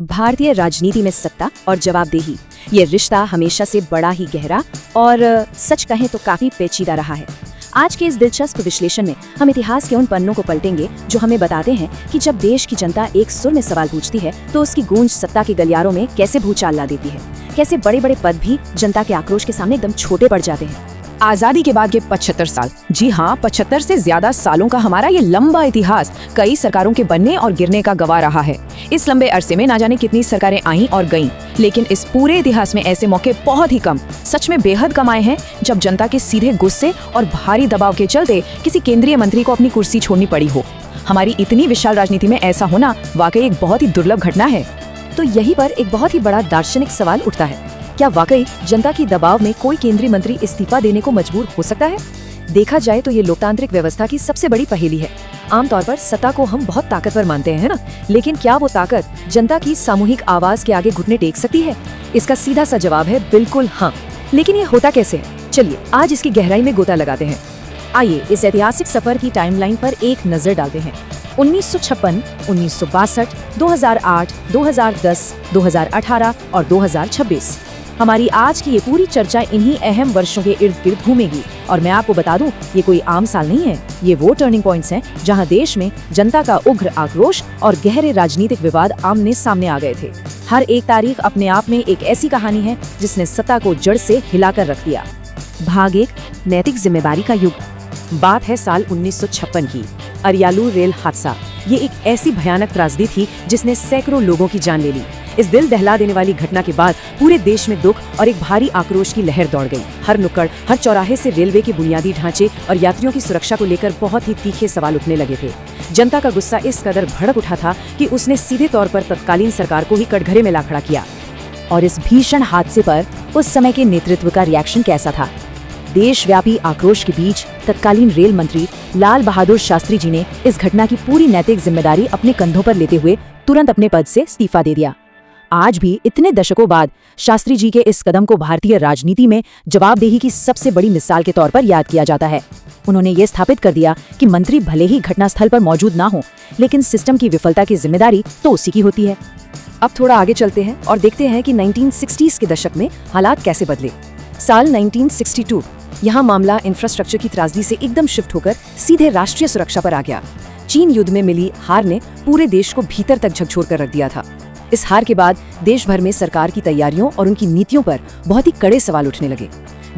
भारतीय राजनीति में सत्ता और जवाबदेही, ये रिश्ता हमेशा से बड़ा ही गहरा और सच कहें तो काफी पेचीदा रहा है। आज के इस दिलचस्प विश्लेषण में हम इतिहास के उन पन्नों को पलटेंगे जो हमें बताते हैं कि जब देश की जनता एक सुर में सवाल पूछती है तो उसकी गूंज सत्ता के गलियारों में कैसे भूचाल ला देती है। कैसे बड़े बड़े पद भी जनता के आक्रोश के सामने एकदम छोटे पड़ जाते हैं। आजादी के बाद के 75 साल, जी हाँ 75 से ज्यादा सालों का हमारा ये लंबा इतिहास कई सरकारों के बनने और गिरने का गवाह रहा है। इस लंबे अरसे में ना जाने कितनी सरकारें आईं और गईं, लेकिन इस पूरे इतिहास में ऐसे मौके बहुत ही कम, सच में बेहद कम आए हैं जब जनता के सीधे गुस्से और भारी दबाव के चलते किसी केंद्रीय मंत्री को अपनी कुर्सी छोड़नी पड़ी हो। हमारी इतनी विशाल राजनीति में ऐसा होना वाकई एक बहुत ही दुर्लभ घटना है। तो यहीं पर एक बहुत ही बड़ा दार्शनिक सवाल उठता है, क्या वाकई जनता की दबाव में कोई केंद्रीय मंत्री इस्तीफा देने को मजबूर हो सकता है? देखा जाए तो ये लोकतांत्रिक व्यवस्था की सबसे बड़ी पहेली है। आमतौर पर सत्ता को हम बहुत ताकतवर मानते हैं, है ना? लेकिन क्या वो ताकत जनता की सामूहिक आवाज के आगे घुटने टेक सकती है? इसका सीधा सा जवाब है बिल्कुल हाँ। लेकिन ये होता कैसे है? चलिए आज इसकी गहराई में गोता लगाते हैं। आइए इस ऐतिहासिक सफर की टाइमलाइन पर एक नजर डालते हैं। 1956, 1962, 2008, 2010, 2018 और 2026। हमारी आज की ये पूरी चर्चा इन्हीं अहम वर्षों के इर्द गिर्द घूमेगी। और मैं आपको बता दूं, ये कोई आम साल नहीं है। ये वो टर्निंग पॉइंट्स हैं जहां देश में जनता का उग्र आक्रोश और गहरे राजनीतिक विवाद आमने सामने आ गए थे। हर एक तारीख अपने आप में एक ऐसी कहानी है जिसने सत्ता को जड़ से हिलाकर रख दिया। भाग 1, नैतिक जिम्मेदारी का युग। बात है साल 1956 की। अरियालू रेल हादसा, ये एक ऐसी भयानक त्रासदी थी जिसने सैकड़ों लोगों की जान ले ली। इस दिल दहला देने वाली घटना के बाद पूरे देश में दुख और एक भारी आक्रोश की लहर दौड़ गई। हर नुक्कड़, हर चौराहे से रेलवे के बुनियादी ढांचे और यात्रियों की सुरक्षा को लेकर बहुत ही तीखे सवाल उठने लगे थे। जनता का गुस्सा इस कदर भड़क उठा था कि उसने सीधे तौर पर तत्कालीन सरकार को ही कटघरे में ला खड़ा किया। और इस भीषण हादसे पर उस समय के नेतृत्व का रिएक्शन कैसा था? देशव्यापी आक्रोश के बीच तत्कालीन रेल मंत्री लाल बहादुर शास्त्री जी ने इस घटना की पूरी नैतिक जिम्मेदारी अपने कंधों पर लेते हुए तुरंत अपने पद से इस्तीफा दे दिया। आज भी इतने दशकों बाद शास्त्री जी के इस कदम को भारतीय राजनीति में जवाबदेही की सबसे बड़ी मिसाल के तौर पर याद किया जाता है। उन्होंने ये स्थापित कर दिया कि मंत्री भले ही घटनास्थल पर मौजूद ना हो, लेकिन सिस्टम की विफलता की जिम्मेदारी तो उसी की होती है। अब थोड़ा आगे चलते हैं और देखते हैं कि 1960s के दशक में हालात कैसे बदले। साल 1962, यहाँ मामला इंफ्रास्ट्रक्चर की त्रासदी से एकदम शिफ्ट होकर सीधे राष्ट्रीय सुरक्षा पर आ गया। चीन युद्ध में मिली हार ने पूरे देश को भीतर तक झकझोर कर रख दिया था। इस हार के बाद देश भर में सरकार की तैयारियों और उनकी नीतियों पर बहुत ही कड़े सवाल उठने लगे।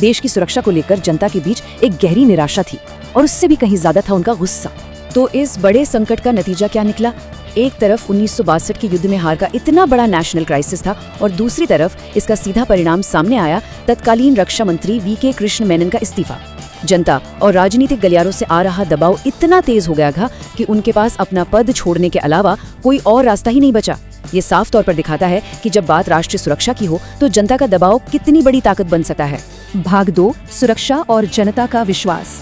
देश की सुरक्षा को लेकर जनता के बीच एक गहरी निराशा थी और उससे भी कहीं ज्यादा था उनका गुस्सा। तो इस बड़े संकट का नतीजा क्या निकला? एक तरफ 1962 के युद्ध में हार का इतना बड़ा नेशनल क्राइसिस था और दूसरी तरफ इसका सीधा परिणाम सामने आया तत्कालीन रक्षा मंत्री वी.के. कृष्ण मेनन का इस्तीफा। जनता और राजनीतिक गलियारों से आ रहा दबाव इतना तेज हो गया था कि उनके पास अपना पद छोड़ने के अलावा कोई और रास्ता ही नहीं बचा। ये साफ तौर पर दिखाता है कि जब बात राष्ट्रीय सुरक्षा की हो तो जनता का दबाव कितनी बड़ी ताकत बन सकता है। भाग 2, सुरक्षा और जनता का विश्वास।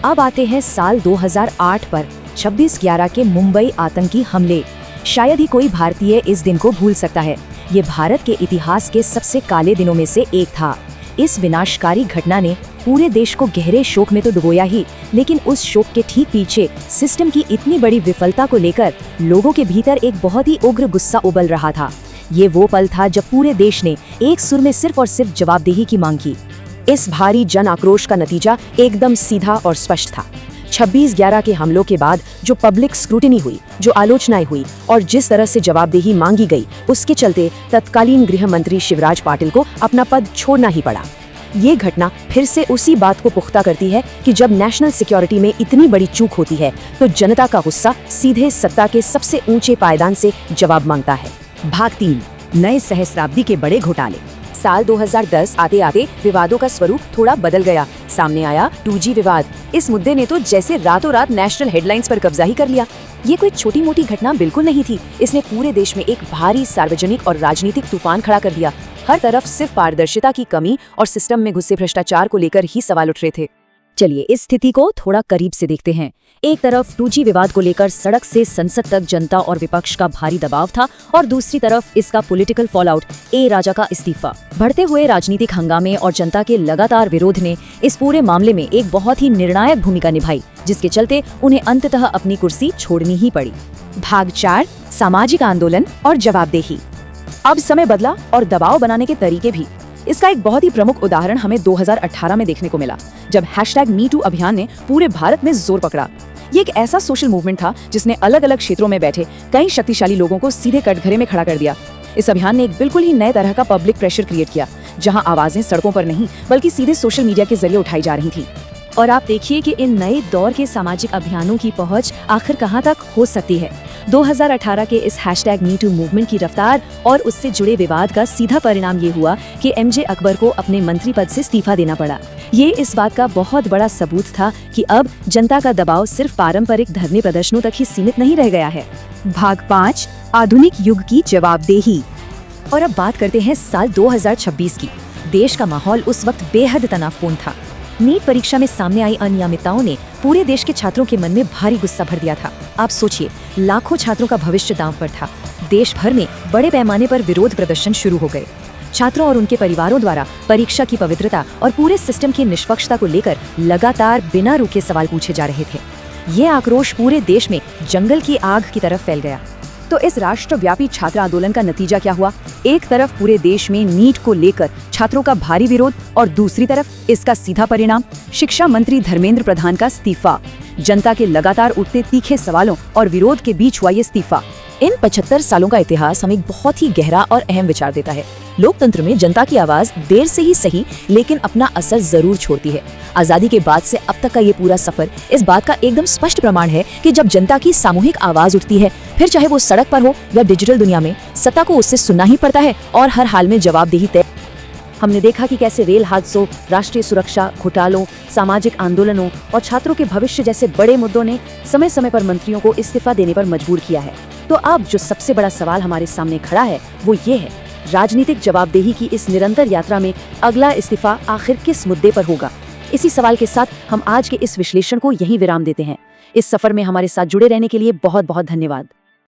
अब आते हैं साल 2008 पर 26/11 के मुंबई आतंकी हमले। शायद ही कोई भारतीय इस दिन को भूल सकता है। ये भारत के इतिहास के सबसे काले दिनों में से एक था। इस विनाशकारी घटना ने पूरे देश को गहरे शोक में तो डुबोया ही, लेकिन उस शोक के ठीक पीछे सिस्टम की इतनी बड़ी विफलता को लेकर लोगों के भीतर एक बहुत ही उग्र गुस्सा उबल रहा था। ये वो पल था जब पूरे देश ने एक सुर में सिर्फ और सिर्फ जवाबदेही की मांग की। इस भारी जन आक्रोश का नतीजा एकदम सीधा और स्पष्ट था। 26/11 के हमलों के बाद जो पब्लिक स्क्रूटिनी हुई, जो आलोचनाएं हुई और जिस तरह से जवाबदेही मांगी गई, उसके चलते तत्कालीन गृह मंत्री शिवराज पाटिल को अपना पद छोड़ना ही पड़ा। ये घटना फिर से उसी बात को पुख्ता करती है कि जब नेशनल सिक्योरिटी में इतनी बड़ी चूक होती है तो जनता का गुस्सा सीधे सत्ता के सबसे ऊंचे पायदान से जवाब मांगता है। भाग 3, नए सहस्राब्दी के बड़े घोटाले। साल 2010 आते आते विवादों का स्वरूप थोड़ा बदल गया। सामने आया 2G विवाद। इस मुद्दे ने तो जैसे रातों रात नेशनल हेडलाइंस पर कब्जा ही कर लिया। ये कोई छोटी मोटी घटना बिल्कुल नहीं थी। इसने पूरे देश में एक भारी सार्वजनिक और राजनीतिक तूफान खड़ा कर दिया। हर तरफ सिर्फ पारदर्शिता की कमी और सिस्टम में घुसे भ्रष्टाचार को लेकर ही सवाल उठ रहे थे। चलिए इस स्थिति को थोड़ा करीब से देखते हैं। एक तरफ 2G विवाद को लेकर सड़क से संसद तक जनता और विपक्ष का भारी दबाव था और दूसरी तरफ इसका पॉलिटिकल फॉलआउट, ए राजा का इस्तीफा। बढ़ते हुए राजनीतिक हंगामे और जनता के लगातार विरोध ने इस पूरे मामले में एक बहुत ही निर्णायक भूमिका निभाई, जिसके चलते उन्हें अंततः अपनी कुर्सी छोड़नी ही पड़ी। भाग 4, सामाजिक आंदोलन और जवाबदेही। अब समय बदला और दबाव बनाने के तरीके भी। इसका एक बहुत ही प्रमुख उदाहरण हमें 2018 में देखने को मिला, जब #MeToo अभियान ने पूरे भारत में जोर पकड़ा। ये एक ऐसा सोशल मूवमेंट था जिसने अलग अलग क्षेत्रों में बैठे कई शक्तिशाली लोगों को सीधे कटघरे में खड़ा कर दिया। इस अभियान ने एक बिल्कुल ही नए तरह का पब्लिक प्रेशर क्रिएट किया, जहां आवाजें सड़कों पर नहीं बल्कि सीधे सोशल मीडिया के जरिए उठाई जा रही थी। और आप देखिए कि इन नए दौर के सामाजिक अभियानों की पहुंच आखिर कहां तक हो सकती है। 2018 के इस #MeToo मूवमेंट की रफ्तार और उससे जुड़े विवाद का सीधा परिणाम ये हुआ कि MJ अकबर को अपने मंत्री पद से इस्तीफा देना पड़ा। ये इस बात का बहुत बड़ा सबूत था कि अब जनता का दबाव सिर्फ पारंपरिक धरने प्रदर्शनों तक ही सीमित नहीं रह गया है। भाग 5, आधुनिक युग की जवाबदेही। और अब बात करते हैं साल 2026 की। देश का माहौल उस वक्त बेहद तनावपूर्ण था। नीट परीक्षा में सामने आई अनियमितताओं ने पूरे देश के छात्रों के मन में भारी गुस्सा भर दिया था। आप सोचिए, लाखों छात्रों का भविष्य दांव पर था। देश भर में बड़े पैमाने पर विरोध प्रदर्शन शुरू हो गए। छात्रों और उनके परिवारों द्वारा परीक्षा की पवित्रता और पूरे सिस्टम की निष्पक्षता को लेकर लगातार बिना रुके सवाल पूछे जा रहे थे। ये आक्रोश पूरे देश में जंगल की आग की तरफ फैल गया। तो इस राष्ट्रव्यापी छात्र आंदोलन का नतीजा क्या हुआ? एक तरफ पूरे देश में नीट को लेकर छात्रों का भारी विरोध और दूसरी तरफ इसका सीधा परिणाम शिक्षा मंत्री धर्मेंद्र प्रधान का इस्तीफा। जनता के लगातार उठते तीखे सवालों और विरोध के बीच हुआ ये इस्तीफा। इन 75 सालों का इतिहास हमें बहुत ही गहरा और अहम विचार देता है। लोकतंत्र में जनता की आवाज देर से ही सही लेकिन अपना असर जरूर छोड़ती है। आजादी के बाद से अब तक का ये पूरा सफर इस बात का एकदम स्पष्ट प्रमाण है कि जब जनता की सामूहिक आवाज उठती है, फिर चाहे वो सड़क पर हो या डिजिटल दुनिया में, सत्ता को उससे सुनना ही पड़ता है और हर हाल में जवाबदेही तय। हमने देखा कि कैसे रेल हादसों, राष्ट्रीय सुरक्षा घोटालों, सामाजिक आंदोलनों और छात्रों के भविष्य जैसे बड़े मुद्दों ने समय समय पर मंत्रियों को इस्तीफा देने पर मजबूर किया है। तो अब जो सबसे बड़ा सवाल हमारे सामने खड़ा है वो ये है, राजनीतिक जवाबदेही की इस निरंतर यात्रा में अगला इस्तीफा आखिर किस मुद्दे पर होगा? इसी सवाल के साथ हम आज के इस विश्लेषण को यहीं विराम देते हैं। इस सफर में हमारे साथ जुड़े रहने के लिए बहुत बहुत धन्यवाद।